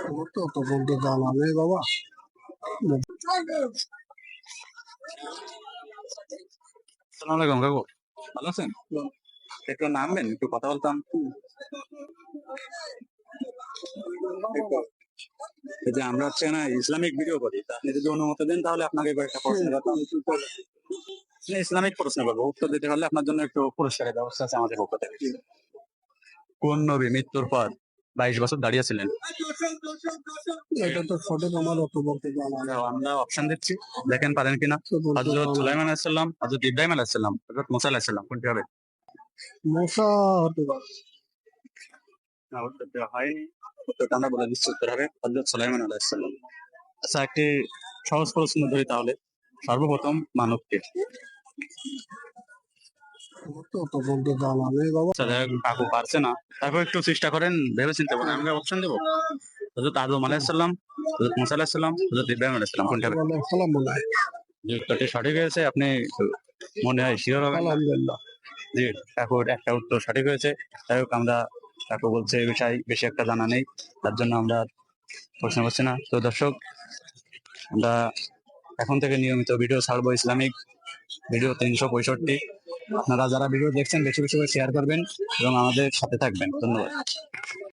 আমার তো অত বলতে জানা নেই বাবা। আসসালামু আলাইকুম কাকু, ভালো আছেন? একটু নামবেন, একটু কথা বলতাম। এই যে আমরা হচ্ছে না ইসলামিক ভিডিও করি, তা আপনি যদি অনুমতি দেন তাহলে আপনাকে কয়েকটা প্রশ্ন করতাম। না, ইসলামিক প্রশ্ন করবো, উত্তর দিতে পারলে আপনার জন্য একটু পুরস্কারের ব্যবস্থা আছে আমাদের পক্ষ থেকে। কোন নবী মৃত্যুর পর 22 বছর দাঁড়িয়েছিলেন? এটা তো সঠিক, আমার অত বলতে জানা নেই। আমরা অপশন দিচ্ছি, দেখেন পারেন কিনা। হযরত সুলাইমান আলাইহিস সালাম, হযরত ইব্রাহিম আলাইহিস সালাম, হযরত মুসা আলাইহিস সালাম, কোনটি হবে? মশা হতে পারে। না, উত্তর দেওয়া হয়নি। উত্তরটা আমরা বলে দিচ্ছি, উত্তর হবে হযরত সুলাইমান আলাইহিস সালাম। আচ্ছা, একটি সহজ প্রশ্ন ধরি তাহলে। সর্বপ্রথম মানবকে। আমার তো অত বলতে জানা নেই বাবা। আচ্ছা, যাই হোক, কাকু পারছে না, তারপর একটু চেষ্টা করেন, ভেবে চিন্তে বলেন। আমরা অপশন দেবো, হযরত আদম আলাইহিস সালাম, হযরত মুসা আলাইহিস সালাম, হযরত ইব্রাহিম আলাইহিস সালাম, কোনটা হবে? সালাম মনে হয়। যে উত্তরটি সঠিক হয়েছে, আপনি মনে হয় শিওর হবেন না। আলহামদুলিল্লাহ। জি, কাকুর একটা উত্তর সঠিক হয়েছে। যাই হোক, আমরা কাকু বলছে এই বিষয়ে বেশি একটা জানা নেই, তার জন্য আমরা প্রশ্ন করছি না। তো দর্শক, আমরা এখন থেকে নিয়মিত ভিডিও ছাড়বো, ইসলামিক ভিডিও 365। আপনারা যারা ভিডিও দেখছেন বেশি বেশি করে শেয়ার করবেন এবং আমাদের সাথে থাকবেন। ধন্যবাদ।